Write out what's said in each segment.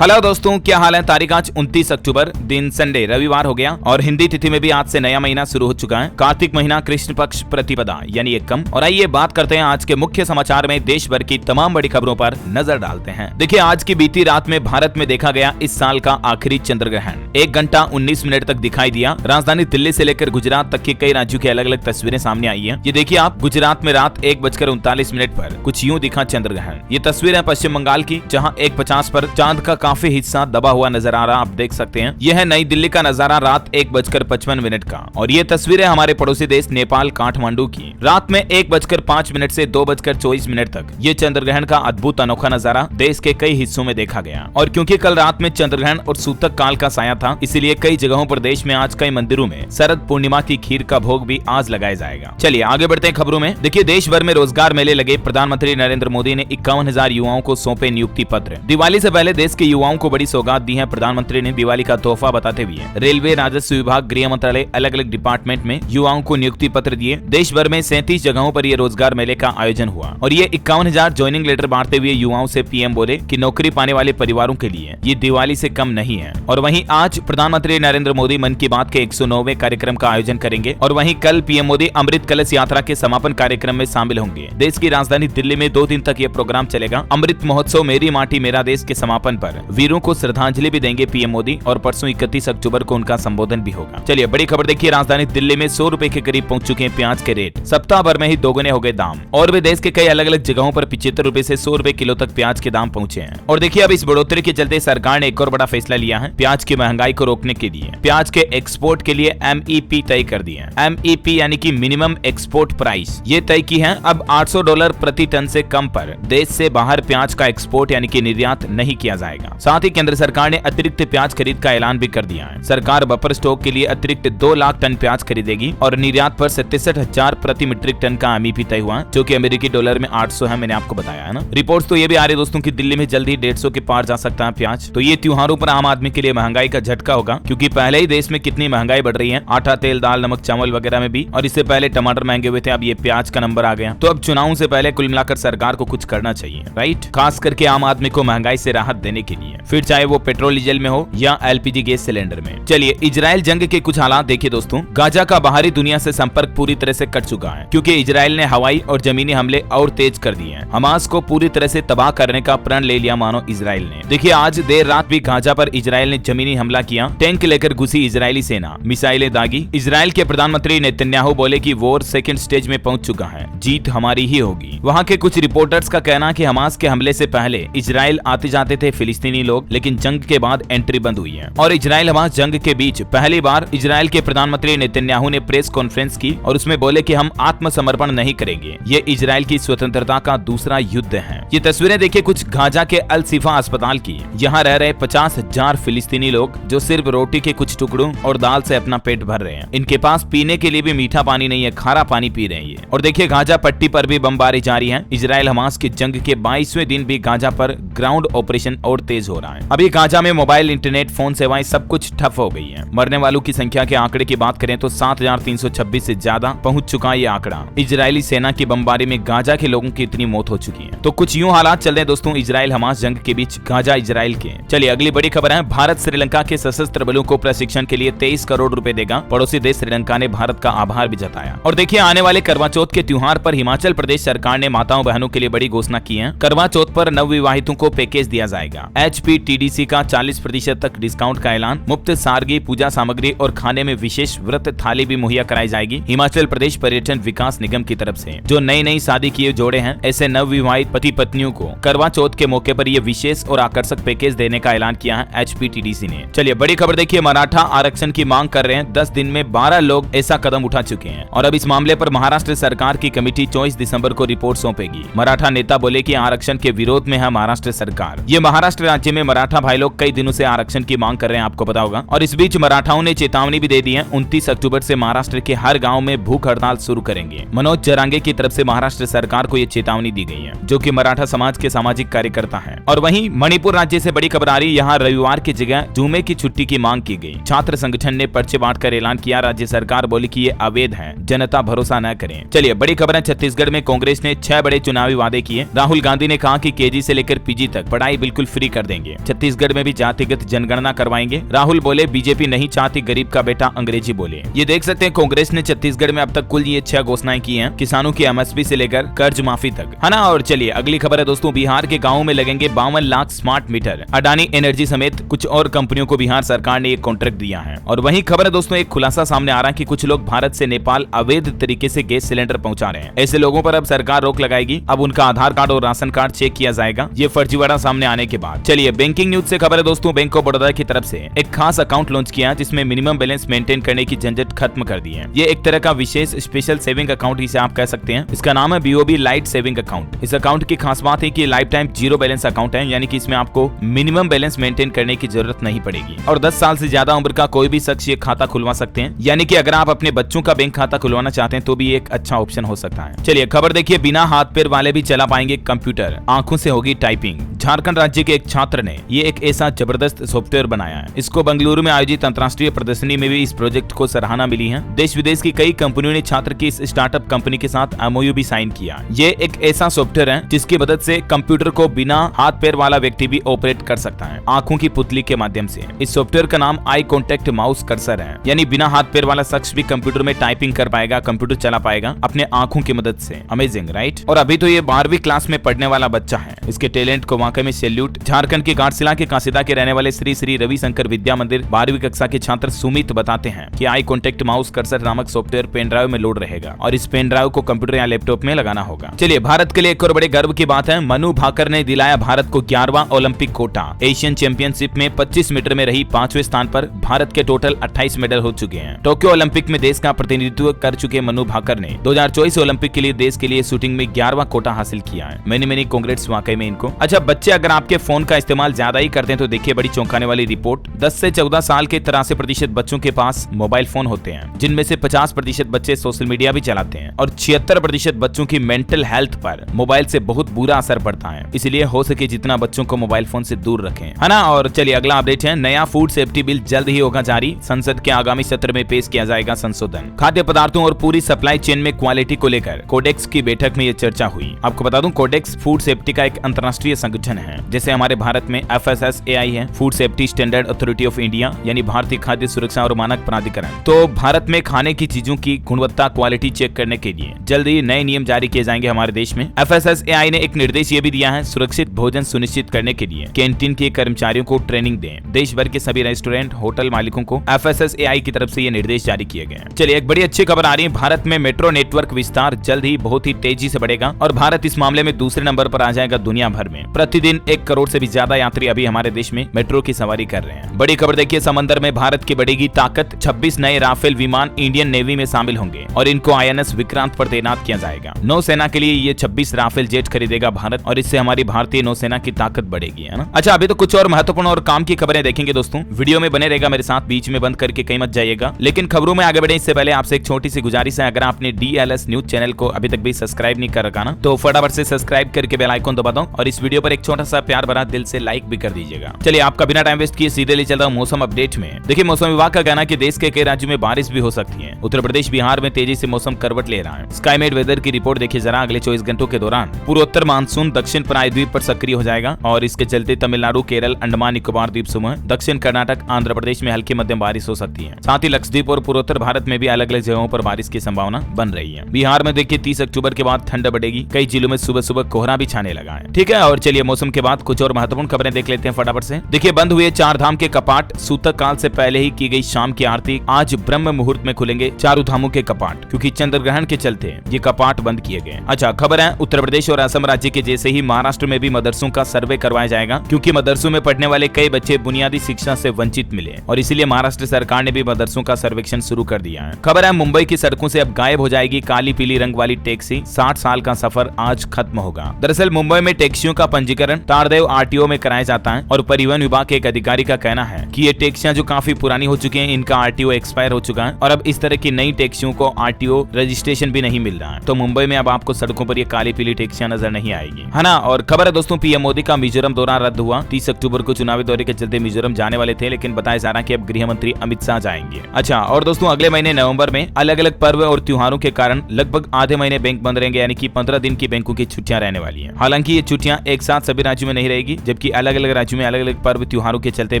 Hello दोस्तों, क्या हाल है। तारीख आज 29 अक्टूबर, दिन संडे रविवार हो गया और हिंदी तिथि में भी आज से नया महीना शुरू हो चुका है। कार्तिक महीना कृष्ण पक्ष प्रतिपदा यानी एकम। और आइए बात करते हैं आज के मुख्य समाचार में देश भर की तमाम बड़ी खबरों पर नजर डालते हैं। देखिए, आज की बीती रात में भारत में देखा गया इस साल का आखिरी चंद्र ग्रहण 1 घंटा 19 मिनट तक दिखाई दिया। राजधानी दिल्ली से लेकर गुजरात तक के कई राज्यों की अलग अलग तस्वीरें सामने आई है। ये देखिए आप, गुजरात में रात 1:39 पर कुछ यूं दिखा चंद्र ग्रहण। ये तस्वीर है पश्चिम बंगाल की, जहाँ 1:50 पर चांद का काफी हिस्सा दबा हुआ नजर आ रहा, आप देख सकते हैं। यह है नई दिल्ली का नजारा रात 1:55 का। और ये तस्वीर है हमारे पड़ोसी देश नेपाल काठमांडू की। रात में 1:05 से 2:24 तक ये चंद्र ग्रहण का अद्भुत अनोखा नजारा देश के कई हिस्सों में देखा गया। और क्योंकि कल रात में चंद्र ग्रहण और सूतक काल का साया था, इसीलिए कई जगहों पर देश में आज कई मंदिरों में शरद पूर्णिमा की खीर का भोग भी आज लगाया जाएगा। चलिए आगे बढ़ते हैं खबरों में। देखिए, देश भर में रोजगार मेले लगे। प्रधानमंत्री नरेंद्र मोदी ने 51,000 युवाओं को सौंपे नियुक्ति पत्र। दिवाली से पहले देश के युवाओं को बड़ी सौगात दी है। प्रधानमंत्री ने दिवाली का तोहफा बताते हुए रेलवे, राजस्व विभाग, गृह मंत्रालय, अलग अलग डिपार्टमेंट में युवाओं को नियुक्ति पत्र दिए। देश भर में 37 जगहों पर यह रोजगार मेले का आयोजन हुआ और ये 51,000 ज्वाइनिंग लेटर बांटते हुए युवाओं से पीएम बोले कि नौकरी पाने वाले परिवारों के लिए ये दिवाली से कम नहीं है। और वहीं आज प्रधानमंत्री नरेंद्र मोदी मन की बात के 109वें कार्यक्रम का आयोजन करेंगे। और वहीं कल पीएम मोदी अमृत कलश यात्रा के समापन कार्यक्रम में शामिल होंगे। देश की राजधानी दिल्ली में 2 दिन तक यह प्रोग्राम चलेगा। अमृत महोत्सव मेरी माटी मेरा देश के समापन पर वीरों को श्रद्धांजलि भी देंगे पीएम मोदी और परसों 31 अक्टूबर को उनका संबोधन भी होगा। चलिए बड़ी खबर देखिए, राजधानी दिल्ली में 100 रुपए के करीब पहुंच चुके हैं प्याज के रेट। सप्ताह भर में ही दोगुने हो गए दाम। और वे देश के कई अलग अलग जगहों पर 75 रुपए से 100 रुपए किलो तक प्याज के दाम पहुंचे हैं। और देखिए, अब इस बढ़ोतरी के चलते सरकार ने एक और बड़ा फैसला लिया है प्याज की महंगाई को रोकने के लिए। प्याज के एक्सपोर्ट के लिए MEP तय कर दी है। MEP यानी कि मिनिमम एक्सपोर्ट प्राइस, ये तय की है। अब $800 प्रति टन से कम पर देश से बाहर प्याज का एक्सपोर्ट यानी कि निर्यात नहीं किया जाएगा। साथ ही केंद्र सरकार ने अतिरिक्त प्याज खरीद का ऐलान भी कर दिया है। सरकार बफर स्टॉक के लिए अतिरिक्त 2 लाख टन प्याज खरीदेगी और निर्यात पर 67,000 प्रति मीट्रिक टन का MEP तय हुआ, जो कि अमेरिकी डॉलर में 800 है। मैंने आपको बताया है ना। रिपोर्ट्स तो ये भी आ रही दोस्तों कि दिल्ली में जल्द ही 150 के पार जा सकता है प्याज। तो ये त्योहारों पर आम आदमी के लिए महंगाई का झटका होगा, क्योंकि पहले ही देश में कितनी महंगाई बढ़ रही है, आटा, तेल, दाल, नमक, चावल वगैरह में भी। और इससे पहले टमाटर महंगे हुए थे, अब ये प्याज का नंबर आ गया। तो अब चुनावों से पहले कुल मिलाकर सरकार को कुछ करना चाहिए, राइट। खास करके आम आदमी को महंगाई से राहत देने के लिए, फिर चाहे वो पेट्रोल डीजल में हो या LPG गैस सिलेंडर में। चलिए इजराइल जंग के कुछ हालात देखिए दोस्तों। गाजा का बाहरी दुनिया से संपर्क पूरी तरह से कट चुका है, क्योंकि इजराइल ने हवाई और जमीनी हमले और तेज कर दिए हैं। हमास को पूरी तरह से तबाह करने का प्रण ले लिया मानो इजराइल ने। देखिए, आज देर रात भी गाजा पर इजराइल ने जमीनी हमला किया। टैंक लेकर घुसी इजरायली सेना, मिसाइलें दागी। इजराइल के प्रधानमंत्री नेतन्याहू बोले कि वॉर सेकंड स्टेज में पहुंच चुका है, जीत हमारी ही होगी। वहां के कुछ रिपोर्टर्स का कहना कि हमास के हमले से पहले इजराइल आते जाते थे फिलिस्तीनी लोग, लेकिन जंग के बाद एंट्री बंद हुई है। और इजराइल हमास जंग के बीच पहली बार इजराइल के प्रधानमंत्री नेतन्याहू ने प्रेस कॉन्फ्रेंस की और उसमें बोले कि हम आत्मसमर्पण नहीं करेंगे। ये इजराइल की स्वतंत्रता का दूसरा युद्ध है। ये तस्वीरें देखिए कुछ गाजा के अल शिफा अस्पताल की। यहाँ रह रहे 50,000 फिलिस्तीनी लोग जो सिर्फ रोटी के कुछ टुकड़ों और दाल से अपना पेट भर रहे हैं। इनके पास पीने के लिए भी मीठा पानी नहीं है, खारा पानी पी रहे हैं ये। और देखिए, गाजा पट्टी पर भी बमबारी जारी है। इजराइल हमास की जंग के 22वें दिन भी गाजा पर ग्राउंड ऑपरेशन और तेज हो रहा है। अभी गाजा में मोबाइल, इंटरनेट, फोन सेवाएं सब कुछ ठप हो गई है। मरने वालों की संख्या के आंकड़े की बात करें तो 7,326 से ज्यादा पहुंच चुका है ये आंकड़ा। इजरायली सेना की बमबारी में गाजा के लोगों की इतनी मौत हो चुकी है। तो कुछ यूं हालात चल रहे हैं दोस्तों इजराइल हमास जंग के बीच, गाजा इजराइल के। चलिए अगली बड़ी खबर है, भारत श्रीलंका के सशस्त्र बलों को प्रशिक्षण के लिए 23 करोड़ रुपए देगा। पड़ोसी देश श्रीलंका ने भारत का आभार भी जताया। और देखिए, आने वाले करवा चौथ के त्योहार पर हिमाचल प्रदेश सरकार ने माताओं बहनों के लिए बड़ी घोषणा की है। करवा चौथ पर नवविवाहितों को पैकेज दिया जाएगा। HPTDC का 40% तक डिस्काउंट का ऐलान। मुफ्त सारगी, पूजा सामग्री और खाने में विशेष व्रत थाली भी मुहैया कराई जाएगी हिमाचल प्रदेश पर्यटन विकास निगम की तरफ से। जो नई शादी किए जोड़े हैं, ऐसे नवविवाहित पति पत्नियों को करवा चौथ के मौके पर यह विशेष और आकर्षक पैकेज देने का ऐलान किया है HPTDC ने। चलिए बड़ी खबर देखिए, मराठा आरक्षण की मांग कर रहे हैं 10 दिन में 12 लोग ऐसा कदम उठा चुके हैं। और अब इस मामले पर महाराष्ट्र सरकार की कमेटी 24 दिसंबर को रिपोर्ट सौंपेगी। मराठा नेता बोले कि आरक्षण के विरोध में है महाराष्ट्र सरकार। ये महाराष्ट्र राज्य में मराठा भाई लोग कई दिनों से आरक्षण की मांग कर रहे हैं, आपको पता होगा। और इस बीच मराठाओं ने चेतावनी भी दे दी है, 29 अक्टूबर से महाराष्ट्र के हर गाँव में भूख हड़ताल शुरू करेंगे। मनोज जरांगे की तरफ से महाराष्ट्र सरकार को ये चेतावनी दी गई है, जो कि मराठा समाज के सामाजिक कार्यकर्ता हैं। और वहीं मणिपुर राज्य से बड़ी खबर आ रही, यहाँ रविवार की जगह जुमे की छुट्टी की मांग की गई। छात्र संगठन ने पर्चे बांटकर ऐलान किया। राज्य सरकार बोली कि ये अवैध है, जनता भरोसा न करें। चलिए बड़ी खबर है, छत्तीसगढ़ में कांग्रेस ने 6 बड़े चुनावी वादे किए। राहुल गांधी ने कहा कि KG से लेकर PG तक पढ़ाई बिल्कुल फ्री कर देंगे। छत्तीसगढ़ में भी जातिगत जनगणना करवाएंगे। राहुल बोले बीजेपी नहीं चाहती गरीब का बेटा अंग्रेजी बोले। ये देख सकते हैं कांग्रेस ने छत्तीसगढ़ में अब तक कुल ये 6 घोषणाएं की हैं, किसानों की एमएसपी से लेकर कर्ज माफी तक, है ना। और चलिए अगली खबर है दोस्तों, बिहार के गाँव में लगेंगे 52 lakh smart meter. Adani energy समेत कुछ और कंपनियों को बिहार सरकार ने एक कॉन्ट्रैक्ट दिया है। और वहीं खबर है दोस्तों, एक खुलासा सामने आ रहा है कि कुछ लोग भारत से नेपाल अवैध तरीके से गैस सिलेंडर पहुंचा रहे हैं। ऐसे लोगों पर अब सरकार रोक लगाएगी। अब उनका आधार कार्ड और राशन कार्ड चेक किया जाएगा, ये फर्जीवाड़ा सामने आने के बाद। चलिए बैंकिंग न्यूज से खबर है दोस्तों, बैंक ऑफ बड़ौदा की तरफ से एक खास अकाउंट लॉन्च किया जिसमें मिनिमम बैलेंस मेंटेन करने की झंझट खत्म कर दी है। ये एक तरह का विशेष स्पेशल सेविंग अकाउंट इसे आप कह सकते हैं। इसका नाम है बीओबी लाइट सेविंग अकाउंट। इस अकाउंट की खास बात है कि life time zero balance account है, यानी कि इसमें आपको मिनिमम बैलेंस मेंटेन करने की जरूरत नहीं पड़ेगी। और 10 साल से ज्यादा उम्र का कोई भी शख्स ये खाता खुलवा सकते हैं, यानी कि अगर आप अपने बच्चों का बैंक खाता खुलवाना चाहते हैं तो भी एक अच्छा ऑप्शन हो सकता है। चलिए खबर देखिए, बिना हाथ पैर वाले भी चला पाएंगे कंप्यूटर, आंखों से होगी टाइपिंग। झारखंड राज्य के एक छात्र ने ये एक ऐसा जबरदस्त सॉफ्टवेयर बनाया है। इसको बेंगलुरु में आयोजित अंतर्राष्ट्रीय प्रदर्शनी में भी इस प्रोजेक्ट को सराहना मिली है। देश विदेश की कई कंपनियों ने छात्र की इस स्टार्टअप कंपनी के साथ एमओयू भी साइन किया। ये एक ऐसा सॉफ्टवेयर है जिसकी मदद से कंप्यूटर को बिना हाथ पैर वाला व्यक्ति भी ऑपरेट कर सकता है, आंखों की पुतली के माध्यम से। इस सॉफ्टवेयर का नाम आई कॉन्टेक्ट माउस कर्सर है, यानी बिना हाथ पैर वाला शख्स भी कंप्यूटर में टाइपिंग कर पाएगा, कंप्यूटर चला पाएगा अपने आंखों की मदद से। Amazing right. और अभी तो ये 12वीं क्लास में पढ़ने वाला बच्चा है। इसके टैलेंट को वाकई में सैल्यूट। झारखंड के घाटशिला के कासिदा के रहने वाले श्री श्री रविशंकर विद्या मंदिर 12वीं कक्षा के छात्र सुमित बताते हैं कि आई कॉन्टेक्ट माउस कर्सर नामक सॉफ्टवेयर पेन ड्राइव में लोड रहेगा और इस पेन ड्राइव को कंप्यूटर या लैपटॉप में लगाना होगा। चलिए भारत के लिए एक और बड़े गर्व की बात है, मनु भाकर ने दिलाया भारत को 11वां ओलंपिक कोटा। एशियन चैंपियनशिप में 25 मीटर में रही 5वें स्थान पर भारत के टोटल 28 मेडल हो चुके हैं। टोक्यो ओलंपिक में देश का प्रतिनिधित्व कर चुके मनु भाकर ने 2024 ओलंपिक के लिए देश के लिए शूटिंग में 11वां कोटा हासिल किया है। मैनी कांग्रेट्स वाकई में इनको। अच्छा बच्चे, अगर आपके फोन का इस्तेमाल ज्यादा ही करते हैं तो देखिए बड़ी चौंकाने वाली रिपोर्ट। 10 से 14 साल के 83% बच्चों के पास मोबाइल फोन होते हैं, जिनमें से 50% बच्चे सोशल मीडिया भी चलाते हैं और 76% बच्चों की मेंटल हेल्थ पर मोबाइल से बहुत बुरा असर पड़ता है। इसलिए हो सके जितना बच्चों को मोबाइल फोन से दूर रखें, है ना। और चलिए अगला अपडेट है, नया फूड सेफ्टी बिल जल्द ही होगा जारी। संसद के आगामी सत्र में पेश किया जाएगा संशोधन। खाद्य पदार्थों और पूरी सप्लाई चेन में क्वालिटी को लेकर कोडेक्स की बैठक में ये चर्चा हुई। आपको बता दूं, कोडेक्स फूड सेफ्टी का एक अंतर्राष्ट्रीय संगठन है। जैसे हमारे भारत में FSSAI है, food safety standard authority of India, यानी भारतीय खाद्य सुरक्षा और मानक प्राधिकरण। तो भारत में खाने की चीजों की गुणवत्ता क्वालिटी चेक करने के लिए जल्द ही नए नियम जारी किए जाएंगे हमारे देश में। FSSAI ने एक निर्देश ये भी दिया है, सुरक्षित भोजन सुनिश्चित करने के लिए कैंटीन के कर्मचारियों को ट्रेनिंग दें। देश भर के सभी रेस्टोरेंट होटल मालिकों को FSSAI की तरफ से ये निर्देश जारी किए गए हैं। चलिए एक बड़ी अच्छी खबर आ रही है, भारत में मेट्रो नेटवर्क विस्तार जल्द ही बहुत ही तेजी से बढ़ेगा और भारत इस मामले में दूसरे नंबर पर आ जाएगा दुनिया भर में। प्रतिदिन 1 करोड़ से भी ज्यादा यात्री अभी हमारे देश में मेट्रो की सवारी कर रहे हैं। बड़ी खबर देखिए, समंदर में भारत की बढ़ेगी ताकत। 26 नए राफेल विमान इंडियन नेवी में शामिल होंगे और इनको INS विक्रांत पर तैनात किया जाएगा। नौसेना के लिए ये 26 राफेल जेट खरीदेगा भारत और इससे हमारी भारतीय नौसेना की ताकत बढ़ेगी, है ना। अच्छा अभी तो कुछ और महत्वपूर्ण और काम की खबरें देखेंगे दोस्तों, वीडियो में बने रहेगा मेरे साथ, बीच में बंद करके कहीं मत जाइएगा। लेकिन खबरों में आगे बढ़े इससे पहले आपसे एक छोटी सी गुजारिश है, अगर आपने DLS न्यूज चैनल को अभी तक भी सब्सक्राइब नहीं कर रखा ना, तो फटाफट से सब्सक्राइब करके बेल आइकन दबा दो और इस वीडियो पर एक छोटा सा प्यार भरा दिल से लाइक भी कर दीजिएगा। चलिए आपका बिना टाइम वेस्ट किए सीधे ले चल रहा हूं मौसम अपडेट में। देखिए मौसम विभाग का कहना है कि देश के कई राज्यों में बारिश भी हो सकती है। उत्तर प्रदेश बिहार में तेजी से मौसम करवट ले रहा है। स्काईमेट वेदर की रिपोर्ट देखिए जरा, अगले 24 घंटों के दौरान पूर्वोत्तर मानसून दक्षिण प्रायद्वीप पर सक्रिय हो जाएगा और इसके चलते तमिलनाडु, केरल, अंडमान निकोबार द्वीप समूह, दक्षिण कर्नाटक, आंध्र प्रदेश में हल्की मध्यम बारिश हो सकती है। साथ ही लक्षद्वीप और पूर्वोत्तर भारत में भी अलग अलग जगहों पर बारिश की संभावना बन रही है। बिहार में देखिए 30 अक्टूबर के बाद ठंड बढ़ेगी, कई जिलों में सुबह सुबह कोहरा भी छाने लगा है। ठीक है, और चलिए मौसम के बाद कुछ और महत्वपूर्ण खबरें देख लेते हैं फटाफट से। देखिए बंद हुए 4 धाम के कपाट, सूतक काल से पहले ही की गई शाम की आरती। आज ब्रह्म मुहूर्त में खुलेंगे चारों धामों के कपाट, क्योंकि चंद्र ग्रहण के चलते ये कपाट बंद किए गए। अच्छा खबर है, उत्तर प्रदेश और असम राज्य के जैसे ही महाराष्ट्र में भी मदरसों का सर्वे करवाया जाएगा, क्योंकि मदरसों में पढ़ने वाले कई बच्चे बुनियादी शिक्षा से वंचित मिले और इसीलिए महाराष्ट्र सरकार ने भी मदरसों का सर्वेक्षण शुरू कर दिया है। खबर है, मुंबई की सड़कों से अब गायब हो जाएगी काली पीली रंग वाली टैक्सी। 60 साल का सफर आज खत्म होगा। दरअसल मुंबई में टैक्सियों का पंजीकरण तारदेव RTO में कराया जाता है और परिवहन विभाग के एक अधिकारी का कहना है कि ये टैक्सियां जो काफी पुरानी हो चुकी हैं, इनका RTO एक्सपायर हो चुका है और अब इस तरह की नई टैक्सियों को RTO रजिस्ट्रेशन भी नहीं मिल रहा है। तो मुंबई में अब आपको सड़कों पर ये काली पीली टैक्सियां नजर नहीं आएगी, है ना। और खबर है दोस्तों, PM मोदी का मिजोरम दौरा रद्द हुआ। 30 अक्टूबर को चुनावी दौरे के चलते मिजोरम जाने वाले थे, लेकिन बताया जा रहा है कि अब गृह मंत्री अमित शाह जाएंगे। अच्छा और दोस्तों, अगले महीने नवंबर में अलग अलग पर्व और त्योहारों के कारण लगभग आधे महीने बैंक बंद रहेंगे, यानी कि 15 दिन की बैंकों की छुट्टियां रहने वाली है। हालांकि ये छुट्टियां एक साथ सभी राज्यों में नहीं रहेगी। जबकि अलग अलग राज्यों में अलग अलग पर्व त्योहारों के चलते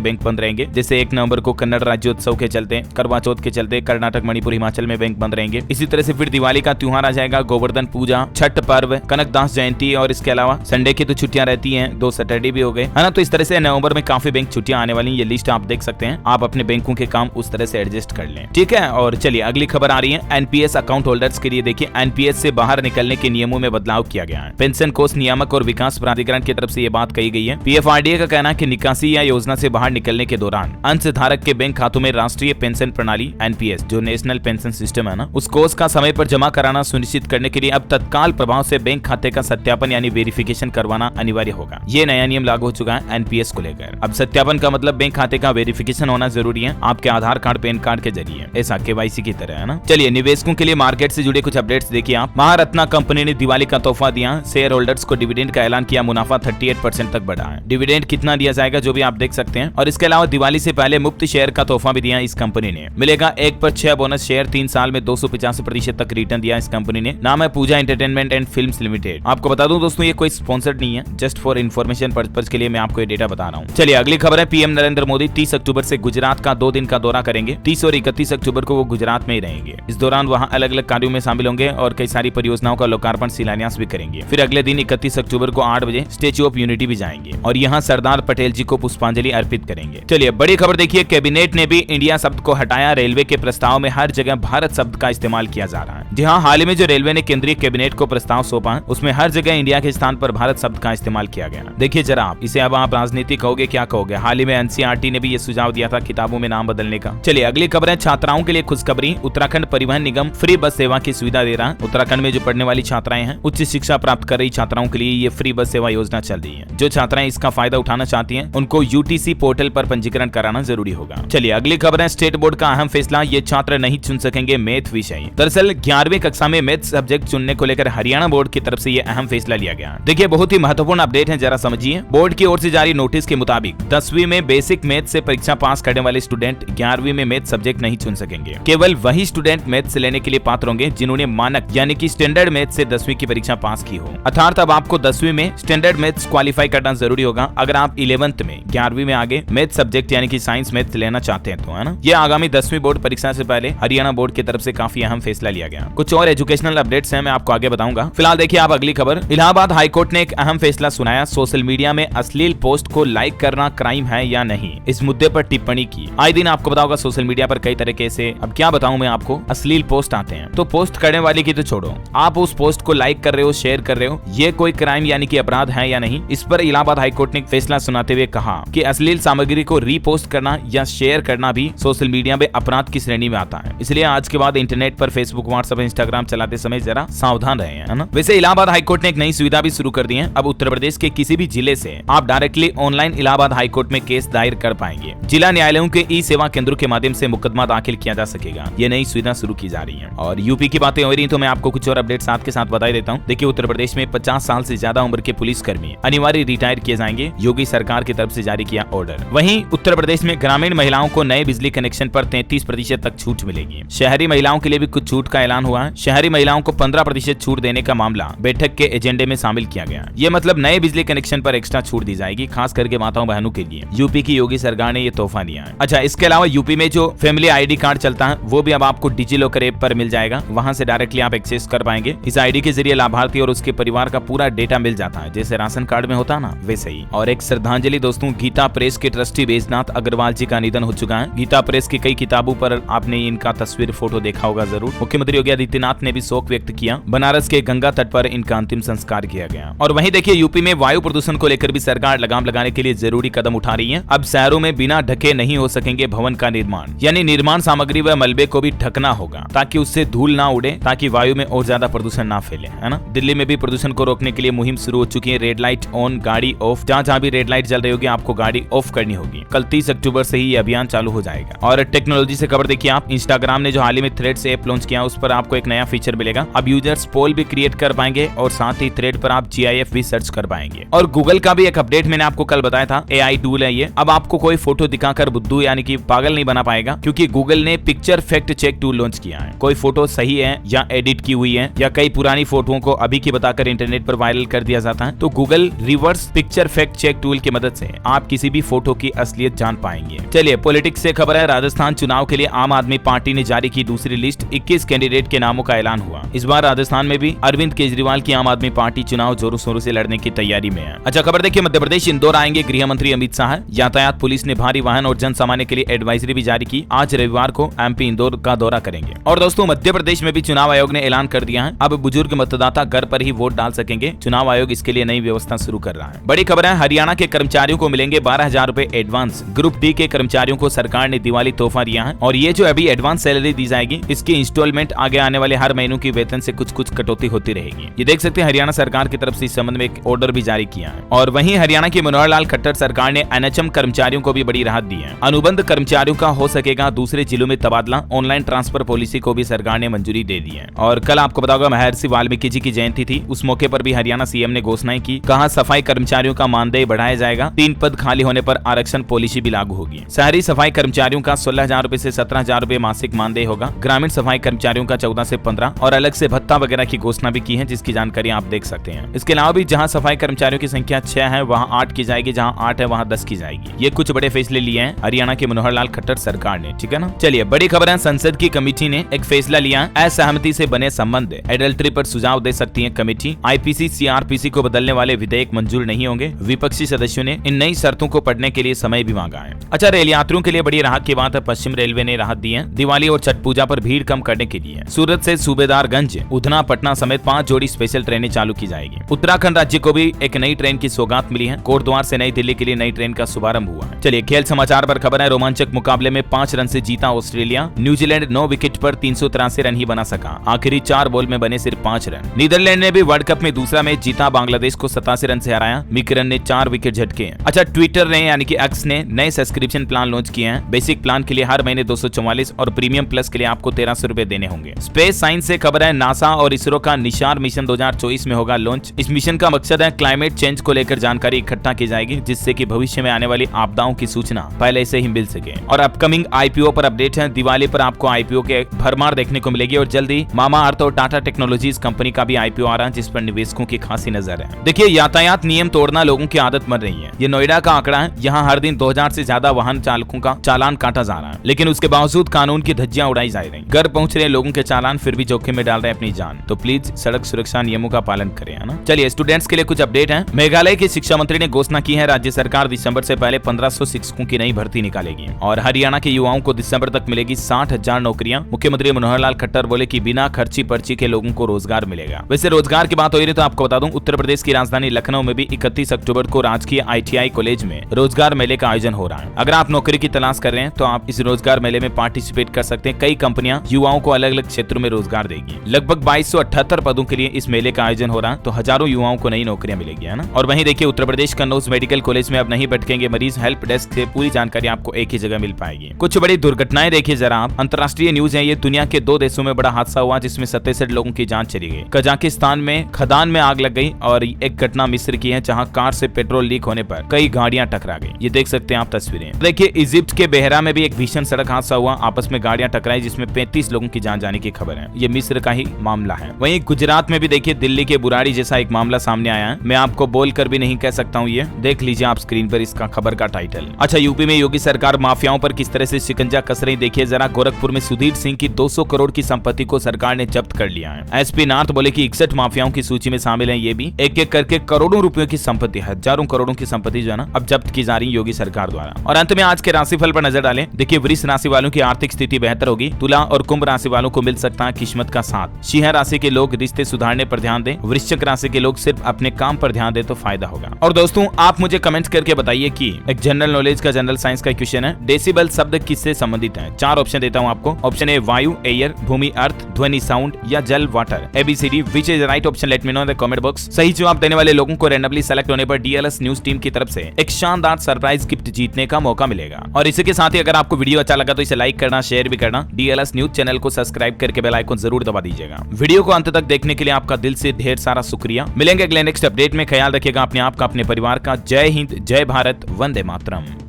बैंक बंद रहेंगे। जैसे 1 नवंबर को कन्नड़ राज्योत्सव के चलते, करवा चौथ के चलते कर्नाटक, मणिपुर, हिमाचल में बैंक बंद रहेंगे। इसी तरह से फिर दिवाली का त्योहार आ जाएगा, गोवर्धन पूजा, छठ पर्व, कनकदास जयंती और इसके अलावा संडे की तो छुट्टियां रहती हैं, 2 सैटरडे भी हो गए, है ना। तो इस तरह से नवंबर में काफी बैंक छुट्टियां आने वाली, ये लिस्ट आप देख सकते हैं। आप अपने बैंकों के काम उस तरह से एडजस्ट कर लें, ठीक है। और चलिए अगली खबर आ रही है एनपीएस अकाउंट होल्डर्स के लिए। देखिए एनपीएस से बाहर निकलने के नियमों में बदलाव किया गया है। पेंशन कोष नियामक और विकास प्राधिकरण की तरफ से ये बात कही गई है। पीएफआरडीए का कहना है कि निकासी या योजना से बाहर निकलने के दौरान अंशधारक के बैंक खातों में राष्ट्रीय पेंशन प्रणाली एनपीएस, जो नेशनल पेंशन सिस्टम है ना, उस कोष का समय पर जमा कराना सुनिश्चित करने के लिए अब तत्काल प्रभाव से बैंक खाते का सत्यापन यानी वेरिफिकेशन करवाना अनिवार्य होगा। ये नया नियम लागू हो चुका है एनपीएस को लेकर। अब सत्यापन का मतलब बैंक खाते का वेरिफिकेशन होना जरूरी है आपके आधार कार्ड, पैन कार्ड के जरिए, ऐसा केवाईसी की तरह, है ना। चलिए निवेशकों के लिए मार्केट से जुड़े कुछ अपडेट्स देखिए आप। महारत्ना कंपनी ने दिवाली का तोहफा दिया, शेयर होल्डर्स को डिविडेंड का ऐलान किया, मुनाफा 38% तक बढ़ा है। डिविडेंड कितना दिया जाएगा जो भी आप देख सकते हैं। और इसके अलावा दिवाली से पहले मुफ्त शेयर का तोहफा भी दिया इस कंपनी ने, मिलेगा 1 पर 6 बोनस शेयर। 3 साल में 285% तक रिटर्न दिया इस कंपनी ने। नाम है पूजा एंटरटेनमेंट एंड फिल्म्स लिमिटेड। आपको बता दूं दोस्तों ये कोई स्पॉन्सर्ड नहीं है, जस्ट फॉर इन्फॉर्मेशन पर्पस के लिए मैं आपको ये डेटा बता रहा हूँ। चलिए अगली खबर है पीएम नरेंद्र मोदी 30 अक्टूबर से गुजरात का 2 दिन का दौरा करेंगे। 30 और 31 अक्टूबर को वो गुजरात में ही रहेंगे। इस दौरान वहाँ अलग अलग कार्यों में शामिल होंगे और कई सारी परियोजनाओं का लोकार्पण, शिलान्यास भी करेंगे। फिर अगले दिन 31 अक्टूबर को 8 बजे स्टेच्यू ऑफ यूनिटी भी जाएंगे और यहाँ सरदार पटेल जी को पुष्पांजलि अर्पित करेंगे। चलिए बड़ी खबर देखिए, कैबिनेट ने भी इंडिया शब्द को हटाया। रेलवे के प्रस्ताव में हर जगह भारत शब्द का इस्तेमाल किया जा रहा है। जी हाँ, हाल ही में जो रेलवे ने केंद्रीय कैबिनेट को प्रस्ताव सौंपा, उसमें हर जगह इंडिया के स्थान पर भारत शब्द का इस्तेमाल किया गया। देखिए जरा आप इसे अब आप राजनीति कहोगे क्या कहोगे। हाल ही में एनसीईआरटी ने भी ये सुझाव दिया था किताबों में नाम बदलने का। चलिए अगली खबर है छात्राओं के लिए खुशखबरी। उत्तराखंड परिवहन निगम फ्री बस सेवा की सुविधा दे रहा है। उत्तराखंड में जो पढ़ने वाली छात्राएं हैं, उच्च शिक्षा प्राप्त कर रही छात्राओं के लिए ये फ्री बस सेवा योजना चल रही है। जो छात्राएं इसका फायदा उठाना चाहती हैं, उनको यूटीसी पोर्टल पर पंजीकरण कराना जरूरी होगा। चलिए अगली खबर है स्टेट बोर्ड का अहम फैसला, ये छात्र नहीं चुन सकेंगे मैथ विषय। दरअसल 11वीं कक्षा में मैथ सब्जेक्ट चुनने को लेकर हरियाणा बोर्ड की तरफ से ये अहम फैसला लिया गया। देखिए बहुत ही महत्वपूर्ण अपडेट है, जरा समझिए। बोर्ड की ओर से जारी नोटिस के मुताबिक 10वीं में बेसिक मैथ से परीक्षा पास करने वाले स्टूडेंट 11वीं में मैथ सब्जेक्ट नहीं चुन सकेंगे। केवल वही स्टूडेंट मैथ से लेने के लिए पात्र होंगे जिन्होंने मानक यानी कि स्टैंडर्ड मैथ से 10वीं की परीक्षा पास की हो। अर्थात अब आपको 10वीं में स्टैंडर्ड मैथ्स क्वालिफाई करना जरूरी होगा अगर आप 11th में 11वीं में आगे मैथ सब्जेक्ट यानी कि साइंस मैथ लेना चाहते हैं तो, है ना। ये आगामी 10वीं बोर्ड परीक्षा से पहले हरियाणा बोर्ड की तरफ से काफी अहम फैसला लिया गया। कुछ और एजुकेशनल अपडेट्स हैं, मैं आपको आगे बताऊंगा। फिलहाल देखिए आप अगली खबर। इलाहाबाद हाईकोर्ट ने एक अहम फैसला सुनाया, सोशल मीडिया में अश्लील पोस्ट को लाइक करना क्राइम है या नहीं, इस मुद्दे पर टिप्पणी की। आए दिन आपको बताओगा सोशल मीडिया पर कई तरीके से, अब क्या बताऊं मैं आपको, अश्लील पोस्ट आते हैं। तो पोस्ट करने वाले की तो छोड़ो, आप उस पोस्ट को लाइक कर रहे हो, शेयर कर रहे हो, ये कोई क्राइम यानी कि अपराध है या नहीं। इस पर इलाहाबाद हाईकोर्ट ने फैसला सुनाते हुए कहा कि अश्लील सामग्री को रीपोस्ट करना या शेयर करना भी सोशल मीडिया में अपराध की श्रेणी में आता है। इसलिए आज के बाद इंटरनेट पर फेसबुक, व्हाट्सएप, इंस्टाग्राम चलाते समय जरा सावधान रहे, है ना। वैसे इलाहाबाद हाईकोर्ट ने एक नई सुविधा भी शुरू कर दी है। अब उत्तर प्रदेश के किसी भी जिले से आप डायरेक्टली ऑनलाइन इलाहाबाद हाईकोर्ट में केस दायर कर पाएंगे। जिला न्यायालयों के ई सेवा केंद्रों के माध्यम से मुकदमा दाखिल किया जा सकेगा। ये नई सुविधा शुरू की जा रही है। और यूपी की बातें हो रही तो मैं आपको कुछ और अपडेट साथ के साथ बता देता हूँ। देखिए उत्तर प्रदेश में 50 साल से ज्यादा उम्र के पुलिसकर्मी अनिवार्य रिटायर किए जाएंगे, योगी सरकार की तरफ से जारी किया ऑर्डर। वहीं उत्तर प्रदेश में ग्रामीण महिलाओं को नए बिजली कनेक्शन पर 33% तक छूट मिलेगी। शहरी महिलाओं के लिए भी कुछ छूट का ऐलान हुआ है। शहरी महिलाओं को 15% छूट देने का मामला बैठक के एजेंडे में शामिल किया गया। ये मतलब नए बिजली कनेक्शन पर एक्स्ट्रा छूट दी जाएगी, खास करके माताओं बहनों के लिए। यूपी की योगी सरकार ने ये तोहफा दिया है। अच्छा, इसके अलावा यूपी में जो फैमिली आईडी कार्ड चलता है वो भी अब आपको डिजिलॉकर ऐप पर मिल जाएगा। वहां से डायरेक्टली आप एक्सेस कर पाएंगे। इस आईडी के जरिए लाभार्थी और उसके परिवार का पूरा डेटा मिल जाता है, जैसे राशन कार्ड में होता है ना, वैसे ही। और एक श्रद्धांजलि दोस्तों, गीता प्रेस के ट्रस्टी बैजनाथ अग्रवाल जी का निधन हो चुका है। गीता प्रेस की कई किताबों पर आपने इनका तस्वीर फोटो देखा होगा जरूर। मुख्यमंत्री योगी आदित्यनाथ ने भी शोक व्यक्त किया। बनारस के गंगा तट पर इनका अंतिम संस्कार किया गया। और वहीं देखिए यूपी में वायु प्रदूषण को लेकर भी सरकार लगाम लगाने के लिए जरूरी कदम उठा रही है। अब शहरों में बिना ढके नहीं हो सकेंगे भवन का निर्माण, यानी निर्माण सामग्री व मलबे को भी ढकना होगा ताकि उससे धूल ना उड़े, ताकि वायु में और ज्यादा प्रदूषण ना फैले, है ना। दिल्ली में भी प्रदूषण को रोकने के लिए मुहिम शुरू हो चुकी है। रेड लाइट ऑन, गाड़ी ऑफ। जहाँ भी रेड लाइट जल रही होगी आपको गाड़ी ऑफ करनी होगी। कल 30 अक्टूबर से ही ये अभियान चालू हो जाएगा। और टेक्नोलॉजी से खबर देखिए आप, इंस्टाग्राम ने जो हाल ही में थ्रेड्स ऐप लॉन्च किया उस पर आपको एक नया फीचर मिलेगा। अब यूजर्स पोल भी क्रिएट कर पाएंगे और साथ ही थ्रेड पर आप GIF भी सर्च कर पाएंगे। और गूगल का भी एक अपडेट मैंने आपको कल बताया था, AI टूल है ये। अब आपको कोई फोटो दिखाकर बुद्धू यानी कि पागल नहीं बना पाएगा, क्योंकि गूगल ने picture fact check tool launch किया है। कोई फोटो सही है या एडिट की हुई है या कई पुरानी फोटोओं को अभी की बताकर इंटरनेट पर वायरल कर दिया जाता है, तो Google reverse picture picture fact check tool की मदद से आप किसी भी फोटो की असलियत जान पाएंगे। चलिए पॉलिटिक्स से खबर है, राजस्थान चुनाव के लिए आम आदमी पार्टी ने जारी की दूसरी लिस्ट। 21 कैंडिडेट के नामों का ऐलान हुआ। इस बार राजस्थान में भी अरविंद केजरीवाल की आम आदमी पार्टी चुनाव जोरों शोरों से लड़ने की तैयारी में है। अच्छा खबर देखिए, मध्य प्रदेश इंदौर आएंगे गृह मंत्री अमित शाह। यातायात पुलिस ने भारी वाहन और जन सामान्य के लिए एडवाइजरी भी जारी की। आज रविवार को एमपी इंदौर का दौरा करेंगे। और दोस्तों मध्य प्रदेश में भी चुनाव आयोग ने ऐलान कर दिया है, अब बुजुर्ग मतदाता घर पर ही वोट डाल सकेंगे। चुनाव आयोग इसके लिए नई व्यवस्था शुरू कर रहा है। बड़ी खबर है, हरियाणा के कर्मचारियों को मिलेंगे 12,000 रूपए एडवांस। ग्रुप डी के कर्मचारियों को सरकार ने दिवाली तोहफा दिया है और ये जो अभी एडवांस सैलरी दी जाएगी, इसकी इंस्टॉलमेंट आगे आने वाले हर महीनों की वेतन से कुछ कुछ कटौती होती रहेगी। ये देख सकते हैं हरियाणा सरकार की तरफ से इस संबंध में एक ऑर्डर भी जारी किया है। और वहीं हरियाणा की मनोहर लाल खट्टर सरकार ने एनएचएम कर्मचारियों को भी बड़ी राहत दी है। अनुबंध कर्मचारियों का हो सकेगा दूसरे जिलों में तबादला। ऑनलाइन ट्रांसफर पॉलिसी को भी सरकार ने मंजूरी दे दी है। और कल आपको बताओगे महर्षि वाल्मीकि जी की जयंती थी, उस मौके पर भी हरियाणा सीएम ने घोषणाएं की। कहा सफाई कर्मचारियों का मानदेय बढ़ाया जाएगा। 3 पद खाली होने पर आरक्षण पॉलिसी भी लागू होगी। शहरी सफाई कर्मचारियों का 16,000 रूपए से 17,000 रूपए मासिक मानदेय होगा। ग्रामीण सफाई कर्मचारियों का 14 से 15 और अलग से भत्ता वगैरह की घोषणा भी की है, जिसकी जानकारी आप देख सकते हैं। इसके अलावा भी जहां सफाई कर्मचारियों की संख्या 6 है वहां 8 की जाएगी, जहां 8 है वहां 10 की जाएगी। ये कुछ बड़े फैसले लिए हैं हरियाणा के मनोहर लाल खट्टर सरकार ने, ठीक है ना। चलिए बड़ी खबर है, संसद की कमेटी ने एक फैसला लिया। असहमति से बने संबंध एडल्ट्री पर सुझाव दे सकती है कमेटी। आईपीसी सीआरपीसी को बदलने वाले विधेयक मंजूर नहीं होंगे। विपक्षी सदस्यों ने इन नई शर्तों को पढ़ने के लिए समय भी मांगा है। अच्छा रेल यात्रियों के लिए बड़ी राहत की बात है, पश्चिम रेलवे ने राहत दी है। दिवाली और छठ पूजा पर भीड़ कम करने के लिए सूरत से सूबेदारगंज, उधना, पटना समेत 5 जोड़ी स्पेशल ट्रेनें चालू की जाएगी। उत्तराखंड राज्य को भी एक नई ट्रेन की सौगात मिली है। कोटद्वार से नई दिल्ली के लिए नई ट्रेन का शुभारंभ हुआ है। चलिए खेल समाचार पर खबर है, रोमांचक मुकाबले में 5 रन से जीता ऑस्ट्रेलिया। न्यूजीलैंड 9 विकेट पर 383 रन ही बना सका। आखिरी 4 बॉल में बने सिर्फ 5 रन। नीदरलैंड ने भी वर्ल्ड कप में दूसरा मैच जीता, बांग्लादेश को 87 रन से हराया। मिकरन ने 4 विकेट झटके। अच्छा ट्विटर ने यानी कि एक्स ने नए सब्सक्रिप्शन प्लान लॉन्च किए हैं। बेसिक प्लान के लिए हर महीने 244 और प्रीमियम प्लस के लिए आपको 1300 रुपए देने होंगे। स्पेस साइंस से खबर है, नासा और इसरो का निशार मिशन 2024 में होगा लॉन्च। इस मिशन का मकसद है क्लाइमेट चेंज को लेकर जानकारी इकट्ठा की जाएगी, जिससे कि भविष्य में आने वाली आपदाओं की सूचना पहले से ही मिल सके। और अपकमिंग आईपीओ पर अपडेट है। दिवाली पर आपको आईपीओ के भरमार देखने को मिलेगी और जल्दी मामा अर्थ और टाटा टेक्नोलॉजीज कंपनी का भी आईपीओ आ रहा है, जिस पर निवेशकों की खासी नजर है। देखिए यातायात नियम तोड़ना लोगों की आदत बन रही है। ये नोएडा का आंकड़ा है, यहाँ हर दिन 2000 से ज्यादा वाहन चालकों का चालान काटा जा रहा है, लेकिन उसके बावजूद कानून की धज्जियां उड़ाई जा रही। घर पहुंच रहे लोगों के चालान फिर भी जोखिम में डाल रहे हैं अपनी जान। तो प्लीज सड़क सुरक्षा नियमों का पालन करें, है ना। चलिए स्टूडेंट्स के लिए कुछ अपडेट है। मेघालय के शिक्षा मंत्री ने घोषणा की है, राज्य सरकार दिसंबर से पहले 1500 शिक्षकों की नई भर्ती निकालेगी और हरियाणा के युवाओं को दिसंबर तक मिलेगी 60,000 नौकरियां। मुख्यमंत्री मनोहर लाल खट्टर बोले कि बिना खर्ची पर्ची के लोगों को रोजगार मिलेगा। वैसे रोजगार की बात हो रही तो आपको बता दूं, उत्तर प्रदेश की राजधानी लखनऊ में भी 31 अक्टूबर को राजकीय ITI कॉलेज में रोजगार मेले का आयोजन हो रहा है। अगर आप नौकरी की तलाश कर रहे हैं तो आप इस रोजगार मेले में पार्टिसिपेट कर सकते हैं। कई कंपनियां युवाओं को अलग अलग क्षेत्रों में रोजगार देगी। लगभग 2278 पदों के लिए इस मेले का आयोजन हो रहा है, तो हजारों युवाओं को नई नौकरियां मिलेगी, है ना। और वहीं देखिए उत्तर प्रदेश कन्नौज मेडिकल कॉलेज में अब नहीं भटकेंगे मरीज, हेल्प डेस्क से पूरी जानकारी आपको एक ही जगह मिल पाएगी। कुछ बड़ी दुर्घटनाएं देखिए जरा आप, अंतर्राष्ट्रीय न्यूज है ये। दुनिया के 2 देशों में बड़ा हादसा हुआ जिसमें 67 लोगों की जान चली गई। कजाकिस्तान में खदान में आग लग गई और एक घटना मिस्र की है, जहां कार से पेट्रोल लीक होने पर कई गाड़ियां टकरा गई। ये देख सकते हैं आप तस्वीरें। देखिए इजिप्ट के बेहरा में भी एक भीषण सड़क हादसा हुआ, आपस में गाड़ियां टकराई जिसमें 35 लोगों की जान जाने की खबर है। ये मिस्र का ही मामला है। वहीं गुजरात में भी देखिए दिल्ली के बुराड़ी जैसा एक मामला सामने आया है। मैं आपको बोलकर भी नहीं कह सकता हूँ, ये देख लीजिए आप स्क्रीन पर इसका खबर का टाइटल। अच्छा यूपी में योगी सरकार माफियाओं पर किस तरह से शिकंजा कस रही देखिए जरा। गोरखपुर में सुधीर सिंह की 200 करोड़ की संपत्ति को सरकार ने जब्त कर लिया है। एसपी नॉर्थ बोले कि 61 माफियाओं की सूची में शामिल है। ये भी एक एक करके करोड़ों रुपयों की संपत्ति, हजारों करोड़ों की संपत्ति जो है ना अब जब्त की जा रही योगी सरकार द्वारा। और अंत में आज के राशिफल पर नजर डालें। देखिए वृष राशि वालों की आर्थिक स्थिति बेहतर होगी। तुला और कुंभ राशि वालों को मिल सकता है किस्मत का साथ। सिंह राशि के लोग रिश्ते सुधारने पर ध्यान दें। वृश्चिक राशि के लोग सिर्फ अपने काम पर ध्यान दें तो फायदा होगा। और दोस्तों आप मुझे कमेंट करके बताइए कि एक जनरल नॉलेज का जनरल साइंस का क्वेश्चन है, डेसिबल शब्द किससे संबंधित है। 4 ऑप्शन देता हूं आपको। ऑप्शन ए वायु, एयर, भूमि, अर्थ, ध्वनि, साउंड या जल, water. ABCD which is right option, let me know in the comment box. सही जवाब देने वाले लोगों को रैंडमली सेलेक्ट होने पर DLS न्यूज टीम की तरफ से एक शानदार सरप्राइज गिफ्ट जीतने का मौका मिलेगा। और इसी के साथ ही अगर आपको वीडियो अच्छा लगा तो इसे लाइक करना, शेयर भी करना। DLS न्यूज चैनल को सब्सक्राइब करके बेल आइकन जरूर दबा दीजिएगा। वीडियो को अंत तक देखने के लिए आपका दिल से ढेर सारा शुक्रिया। मिलेंगे अगले नेक्स्ट अपडेट में। ख्याल रखिएगा अपने आप का, अपने परिवार का। जय हिंद, जय भारत, वंदे मातरम।